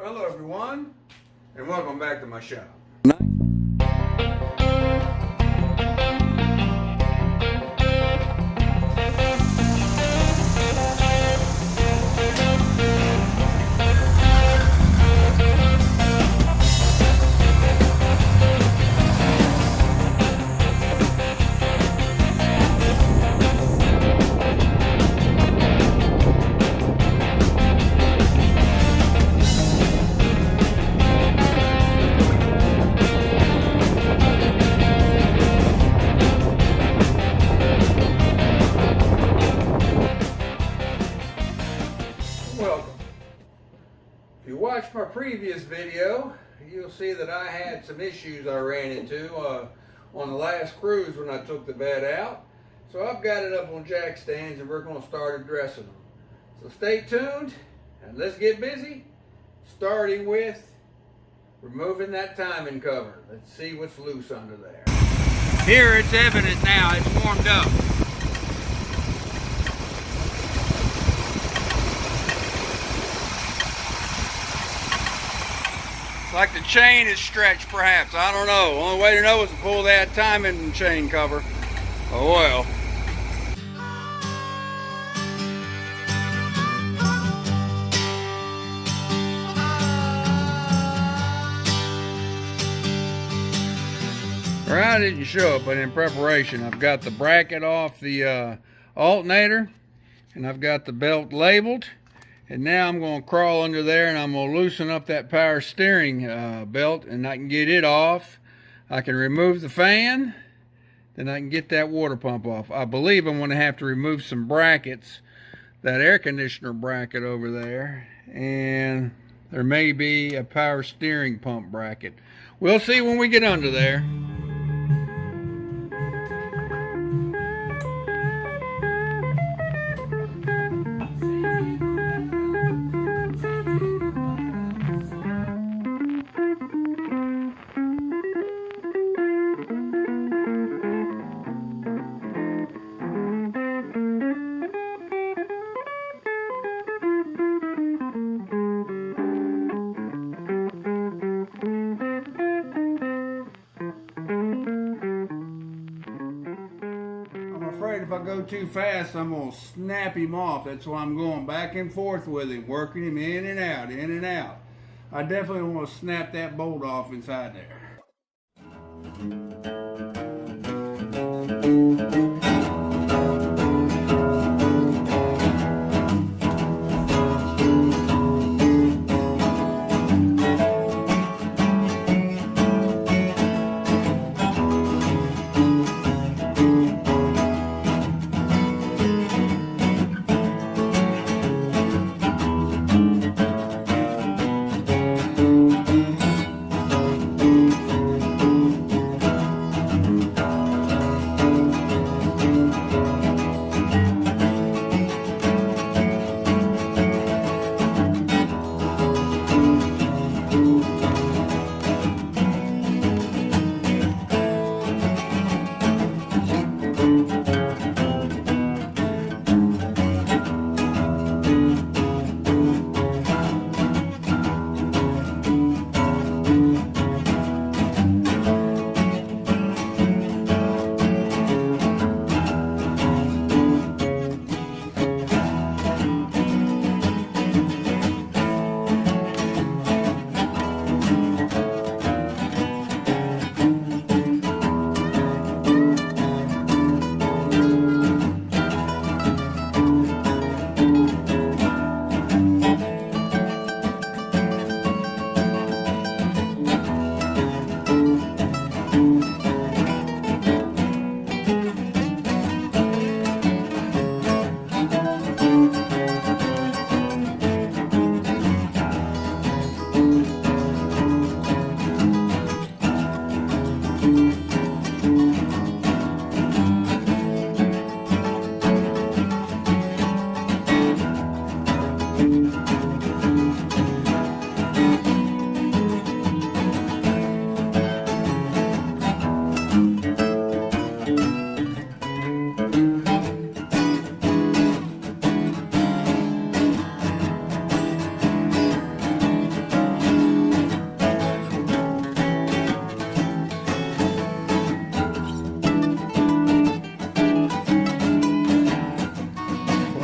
Well, hello everyone, and welcome back to my shop. Welcome. If you watched my previous video, you'll see that I had some issues I ran into on the last cruise when I took the bed out. So I've got it up on jack stands and we're going to start addressing them. So stay tuned and let's get busy, starting with removing that timing cover. Let's see what's loose under there. Here it's evident now, it's warmed up. Like the chain is stretched, perhaps. I don't know. Only way to know is to pull that timing chain cover. Oh well. Well, I didn't show it, but in preparation, I've got the bracket off the alternator, and I've got the belt labeled. And now I'm going to crawl under there and I'm going to loosen up that power steering belt, and I can get it off. I can remove the fan, then I can get that water pump off. I believe I'm going to have to remove some brackets, that air conditioner bracket over there, and there may be a power steering pump bracket. We'll see when we get under there. If I go too fast, I'm going to snap him off. That's why I'm going back and forth with him, working him in and out, in and out. I definitely want to snap that bolt off inside there.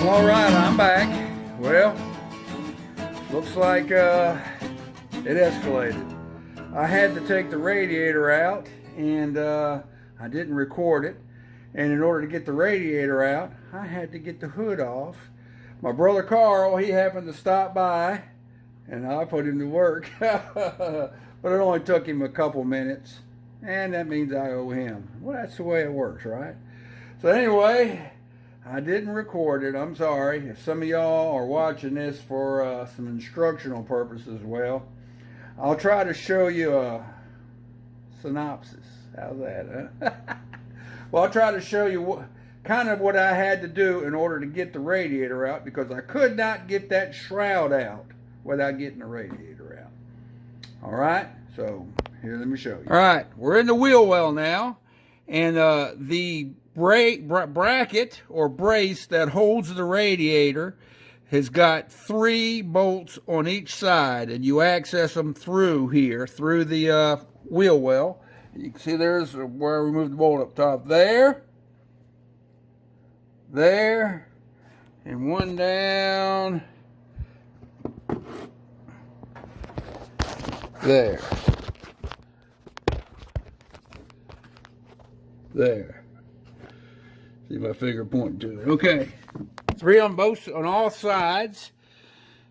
All right, I'm back. Well, looks like it escalated. I had to take the radiator out, and I didn't record it. And in order to get the radiator out, I had to get the hood off. My brother Carl, he happened to stop by, and I put him to work. But it only took him a couple minutes, and that means I owe him. Well, that's the way it works, right? So anyway, I didn't record it. I'm sorry. If some of y'all are watching this for some instructional purposes, well, I'll try to show you a synopsis. How's that, huh? Well, I'll try to show you kind of what I had to do in order to get the radiator out, because I could not get that shroud out without getting the radiator out. All right, so here, let me show you. All right, we're in the wheel well now, and the bracket or brace that holds the radiator has got 3 bolts on each side, and you access them through here, through the wheel well. You can see there's where I removed the bolt up top. There, and one down there. See if I figure point to it. Okay, 3 on all sides,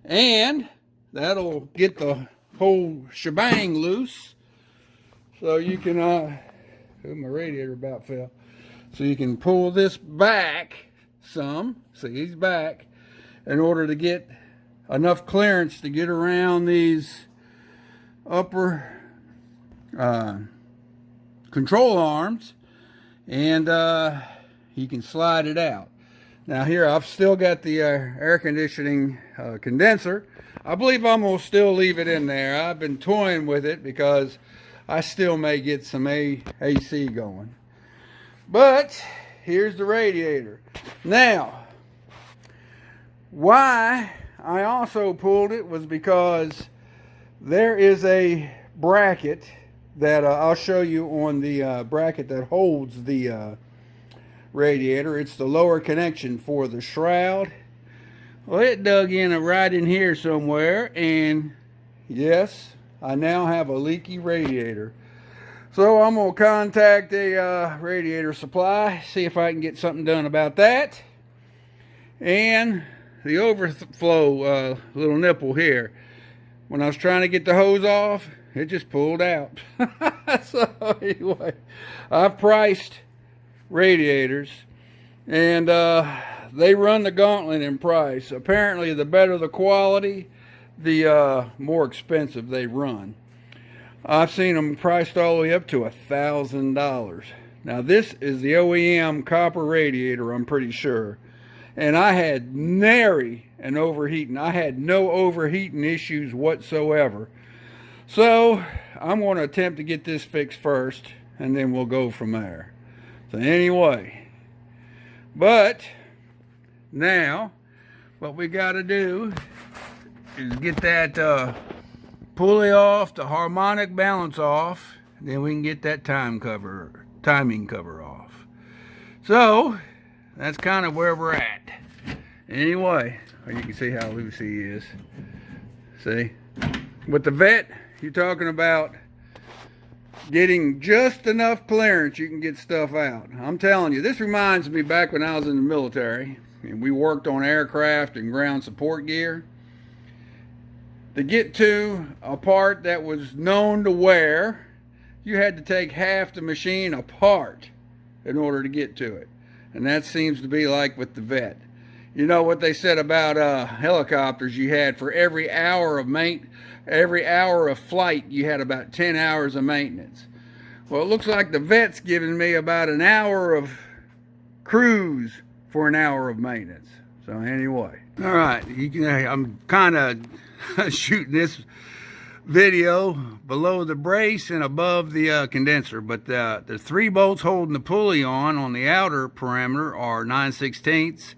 and that'll get the whole shebang loose. So you can, my radiator about fell. So you can pull this back some, see he's back, in order to get enough clearance to get around these upper control arms, and you can slide it out. Now here I've still got the air conditioning condenser. I believe I'm going to still leave it in there. I've been toying with it because I still may get some AC going. But here's the radiator. Now, why I also pulled it was because there is a bracket that I'll show you on the bracket that holds the radiator. It's the lower connection for the shroud. Well, it dug in right in here somewhere, and yes, I now have a leaky radiator. So I'm going to contact a radiator supply, see if I can get something done about that. And the overflow little nipple here, when I was trying to get the hose off, it just pulled out. So anyway, I've priced radiators, and they run the gauntlet in price. Apparently, the better the quality, the more expensive they run. I've seen them priced all the way up to $1,000. Now this is the OEM copper radiator, I'm pretty sure. And I had nary an overheating. I had no overheating issues whatsoever. So I'm going to attempt to get this fixed first, and then we'll go from there. So anyway, but now what we got to do is get that pulley off, the harmonic balance off, and then we can get that timing cover off. So that's kind of where we're at. Anyway, you can see how loose he is. See, with the vet, you're talking about getting just enough clearance you can get stuff out. I'm telling you, this reminds me back when I was in the military and we worked on aircraft and ground support gear. To get to a part that was known to wear, you had to take half the machine apart in order to get to it. And that seems to be like with the vet. You know what they said about helicopters, you had for every hour of flight, you had about 10 hours of maintenance. Well, it looks like the vet's giving me about an hour of cruise for an hour of maintenance. So anyway, all right, I'm kind of shooting this video below the brace and above the condenser, but the 3 bolts holding the pulley on the outer perimeter are 9/16,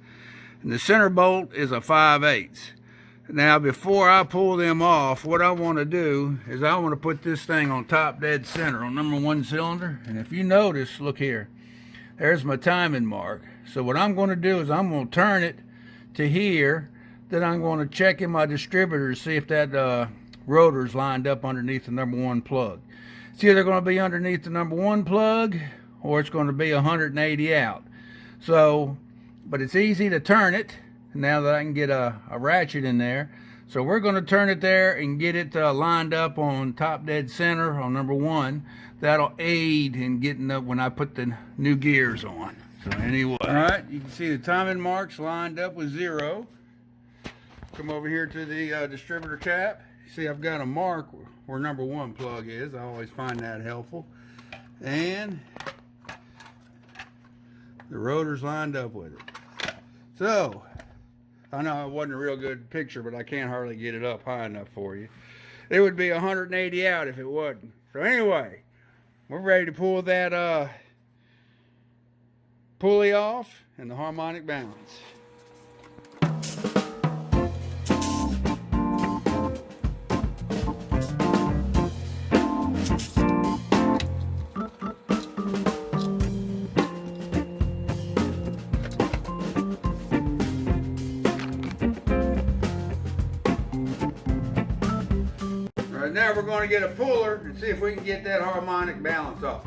and the center bolt is a 5/8. Now before I pull them off, what I want to do is I want to put this thing on top dead center on number 1 cylinder, and if you notice, look here, there's my timing mark. So what I'm going to do is I'm going to turn it to here, then I'm going to check in my distributor to see if that rotor's lined up underneath the number 1 plug. It's either going to be underneath the number 1 plug or it's going to be 180 out. So, but it's easy to turn it now that I can get a ratchet in there. So we're going to turn it there and get it lined up on top dead center on number 1. That'll aid in getting up when I put the new gears on. So anyway, all right, you can see the timing marks lined up with 0. Come over here to the distributor cap. See, I've got a mark where number 1 plug is. I always find that helpful. And the rotor's lined up with it. So, I know it wasn't a real good picture, but I can't hardly get it up high enough for you. It would be 180 out if it wasn't. So anyway, we're ready to pull that pulley off and the harmonic balance. Right now we're going to get a puller and see if we can get that harmonic balance off.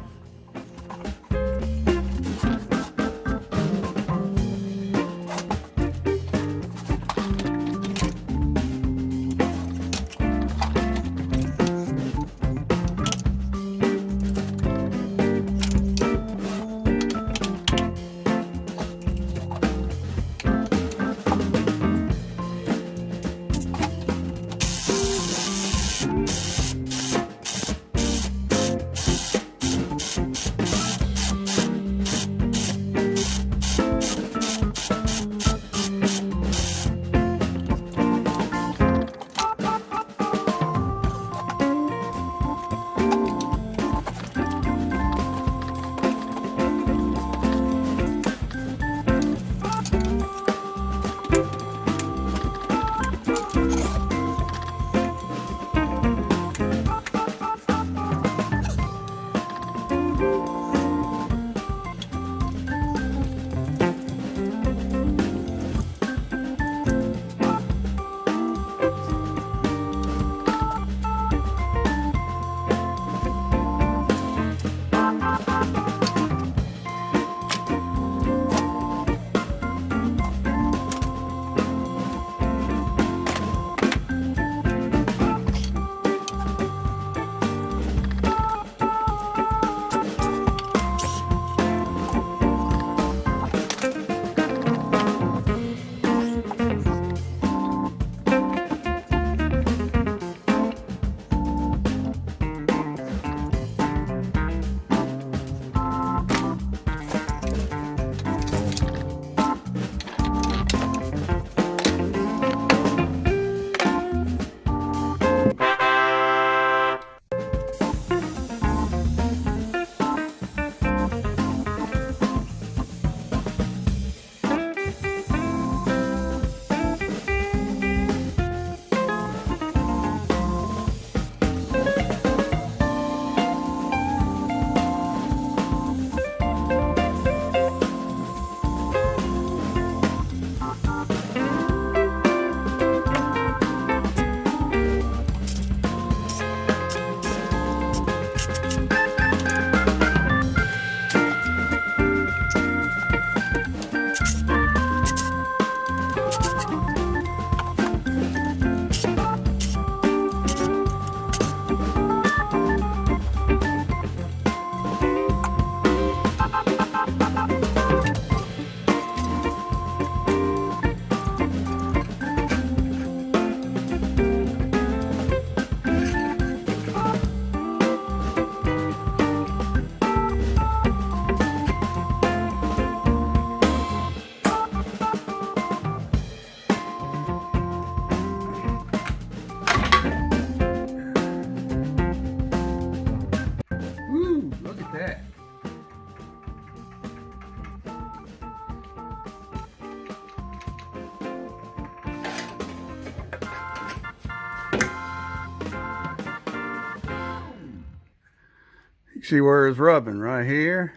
See where it's rubbing right here?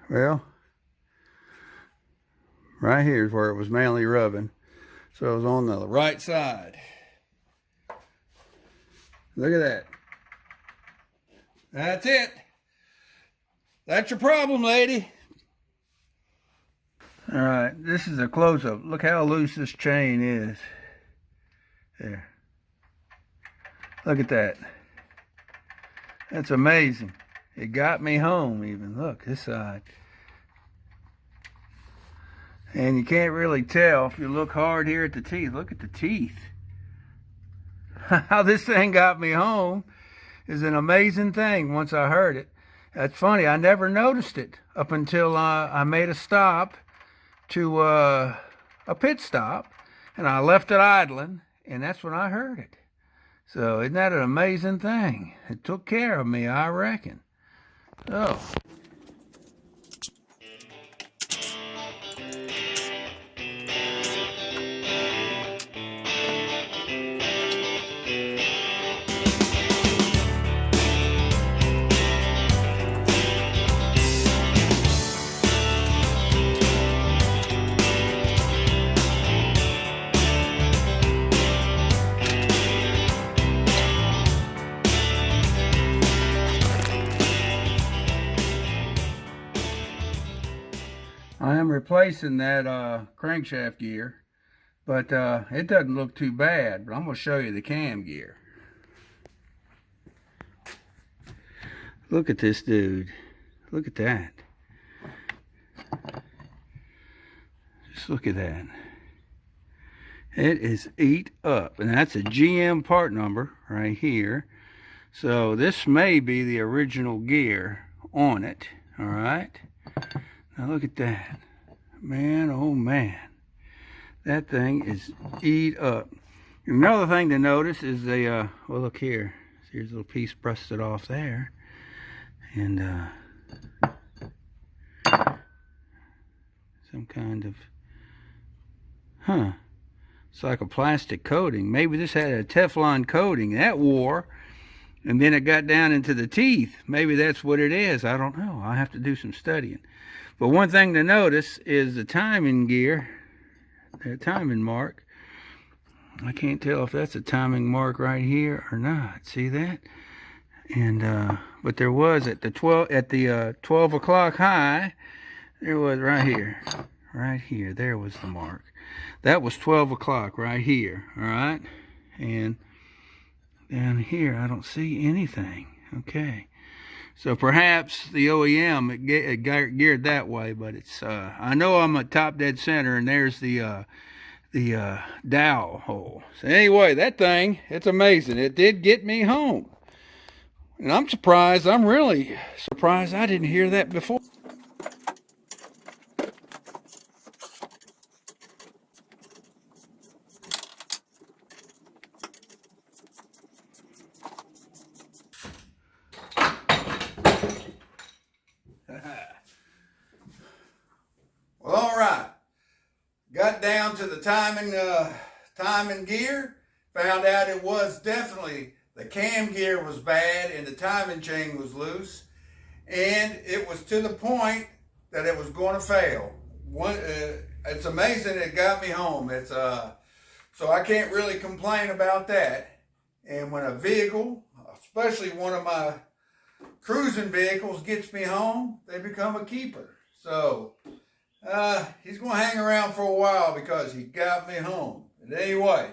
Well, Right here is where it was mainly rubbing. So it was on the right side. Look at that. That's it. That's your problem, lady. All right, this is a close-up. Look how loose this chain is. There. Look at that. That's amazing. It got me home even. Look, this side. And you can't really tell if you look hard here at the teeth. Look at the teeth. How this thing got me home is an amazing thing once I heard it. That's funny. I never noticed it up until I made a stop to a pit stop, and I left it idling, and that's when I heard it. So isn't that an amazing thing? It took care of me, I reckon. So. I am replacing that crankshaft gear, but it doesn't look too bad. But I'm going to show you the cam gear. Look at this dude. Look at that. Just look at that. It is eat up. And that's a GM part number right here. So this may be the original gear on it. All right. Now look at that. Man, oh man. That thing is eat up. Another thing to notice is the, well look here. Here's a little piece busted off there. And some kind of, it's like a plastic coating. Maybe this had a Teflon coating. That wore. And then it got down into the teeth. Maybe that's what it is. I don't know. I'll have to do some studying. But one thing to notice is the timing gear, the timing mark. I can't tell if that's a timing mark right here or not. See that? And but there was at the 12 o'clock high. There was right here. There was the mark. That was 12 o'clock right here. All right, and down here I don't see anything. Okay. So perhaps the OEM it geared that way, but it's I know I'm at top dead center, and there's the dowel hole. So anyway, that thing, it's amazing. It did get me home, and I'm surprised. I'm really surprised I didn't hear that before. Well, all right. Got down to the timing gear. Found out it was definitely the cam gear was bad and the timing chain was loose, and it was to the point that it was going to fail. It's amazing it got me home. It's so I can't really complain about that. And when a vehicle, especially one of my cruising vehicles, gets me home, they become a keeper. So he's going to hang around for a while because he got me home. And anyway,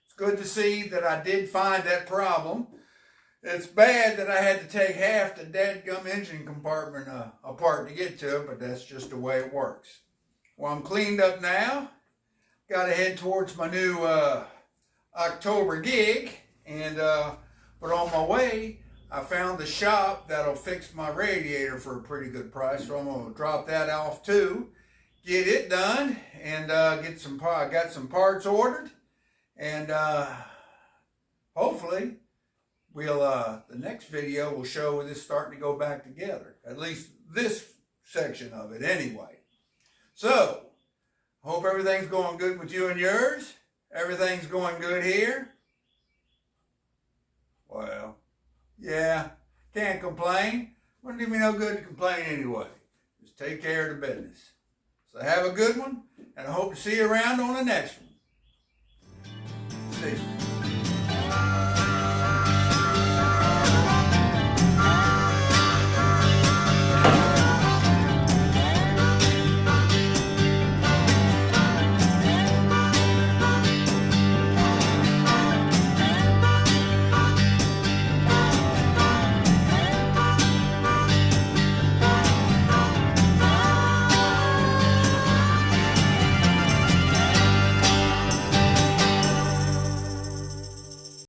it's good to see that I did find that problem. It's bad that I had to take half the dadgum engine compartment apart to get to it, but that's just the way it works. Well, I'm cleaned up now. Got to head towards my new October gig. And but on my way, I found the shop that'll fix my radiator for a pretty good price. So I'm going to drop that off too. Get it done and get some. I got some parts ordered, and hopefully we'll the next video will show this starting to go back together. At least this section of it, anyway. So hope everything's going good with you and yours. Everything's going good here. Well, yeah, can't complain. Wouldn't do me no good to complain anyway. Just take care of the business. So have a good one, and I hope to see you around on the next one. See you.